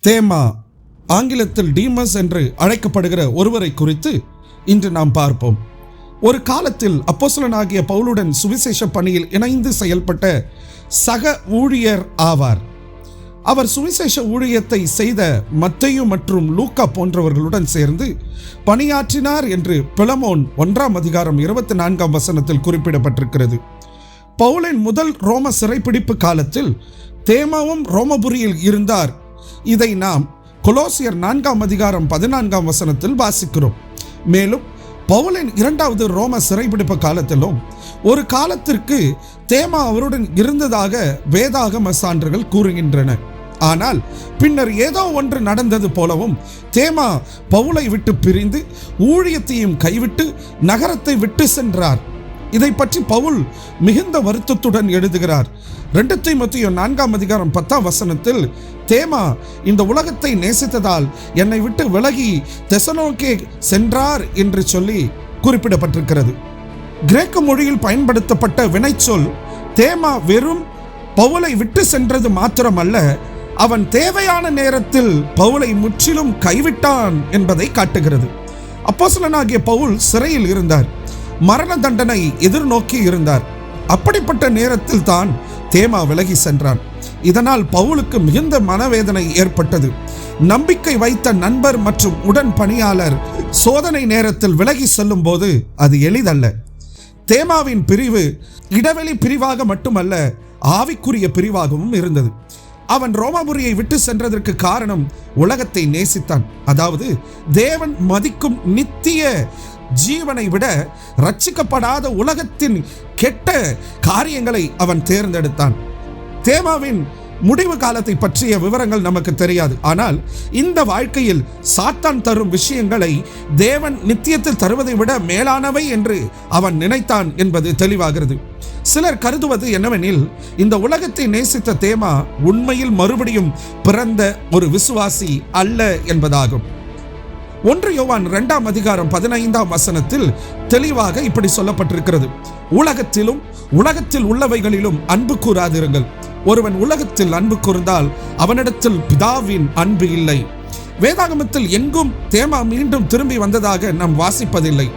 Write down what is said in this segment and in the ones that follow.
தேமா, ஆங்கிலத்தில் டீமஸ் என்று அழைக்கப்படுகிற ஒருவரை குறித்து இன்று நாம் பார்ப்போம். ஒரு காலத்தில் அப்போஸ்தலனாகிய பவுலுடன் சுவிசேஷ பணியில் இணைந்து செயல்பட்ட சக ஊழியர் ஆவார். அவர் சுவிசேஷ ஊழியத்தை செய்த மத்தேயு மற்றும் லூக்கா போன்றவர்களுடன் சேர்ந்து பணியாற்றினார் என்று பிலமோன் 1:24 குறிப்பிடப்பட்டிருக்கிறது. பவுலின் முதல் ரோம சிறைப்பிடிப்பு காலத்தில் தேமாவும் ரோமபுரியில் இருந்தார். இதை நாம் கொலோசியர் 4:14 வாசிக்கிறோம். மேலும் பவுலின் 2வது ரோம சிறைப்பிடிப்பு காலத்திலும் ஒரு காலத்திற்கு தேமா அவருடன் இருந்ததாக வேதாகம சான்றுகள் கூறுகின்றன. ஆனால் பின்னர் ஏதோ ஒன்று நடந்தது போலவும் தேமா பவுலை விட்டு பிரிந்து ஊழியத்தையும் கைவிட்டு நகரத்தை விட்டு சென்றார். இதை பற்றி பவுல் மிகுந்த வருத்தத்துடன் எழுதுகிறார். 2 தீமோத்தேயு 4:10 தேமா இந்த உலகத்தை நேசித்ததால் என்னை விட்டு விலகி தெசலோனிக்கே சென்றார் என்று சொல்லி குறிப்பிடப்பட்டிருக்கிறது. கிரேக்க மொழியில் பயன்படுத்தப்பட்ட வினைச்சொல் தேமா வெறும் பவுலை விட்டு சென்றது மாத்திரமல்ல, அவன் தேவையான நேரத்தில் பவுலை முற்றிலும் கைவிட்டான் என்பதை காட்டுகிறது. அப்போஸ்தலனாகிய பவுல் சிறையில் இருந்தார், மரண தண்டனை எதிர்நோக்கி இருந்தார். அப்படிப்பட்ட நேரத்தில் தான் தேமா விலகி சென்றான். இதனால் பவுலுக்கு மிகுந்த மனவேதனை ஏற்பட்டது. நம்பிக்கை வைத்த நண்பர் மற்றும் உடன் பணியாளர் சோதனை நேரத்தில் விலகி செல்லும் போது அது எளிதல்ல. தேமாவின் பிரிவு இடைவெளி பிரிவாக மட்டுமல்ல, ஆவிக்குரிய பிரிவாகவும் இருந்தது. அவன் ரோமாபுரியை விட்டு சென்றதற்கு காரணம் உலகத்தை நேசித்தான். அதாவது தேவன் மதிக்கும் நித்திய ஜீவனை விட ரட்சிக்கப்படாத உலகத்தின் கெட்ட காரியங்களை அவன் தேர்ந்தெடுத்தான். தேமாவின் முடிவு காலத்தை பற்றிய விவரங்கள் நமக்கு தெரியாது. ஆனால் இந்த வாழ்க்கையில் சாத்தான் தரும் விஷயங்களை தேவன் நித்தியத்தில் தருவதை விட மேலானவை என்று அவன் நினைத்தான் என்பது தெளிவாகிறது. சிலர் கருதுவது என்னவெனில், இந்த உலகத்தை நேசித்த தேமா உண்மையில் மறுபடியும் பிறந்த ஒரு விசுவாசி அல்ல என்பதாகும். 1 யோவான் 2:15 தெளிவாக இப்படி சொல்லப்பட்டிருக்கிறது: உலகத்திலும் உலகத்தில் உள்ளவைகளிலும் அன்பு கூறாதிருங்கள். ஒருவன் உலகத்தில் அன்பு கூர்ந்தால் அவனிடத்தில் பிதாவின் அன்பு இல்லை. வேதாகமத்தில் எங்கும் தேமா மீண்டும் திரும்பி வந்ததாக நாம் வாசிப்பதில்லை.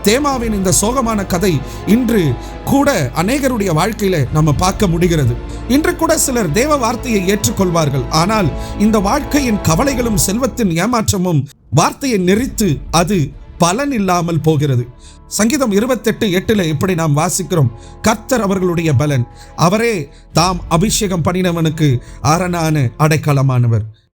தேமாவின் இந்த சோகமான கதை இன்று கூட அநேகருடைய வாழ்க்கையில நம்ம பார்க்க முடிகிறது. இன்று கூட சிலர் தேவ வார்த்தையை ஏற்றுக்கொள்வார்கள். ஆனால் இந்த வாழ்க்கையின் கவலைகளும் செல்வத்தின் ஏமாற்றமும் வார்த்தையை நெறித்து அது பலன் இல்லாமல் போகிறது. சங்கீதம் 28:8 இப்படி நாம் வாசிக்கிறோம்: கர்த்தர் அவர்களுடைய பலன், அவரே தாம் அபிஷேகம் பண்ணினவனுக்கு அரணான அடைக்கலமானவர்.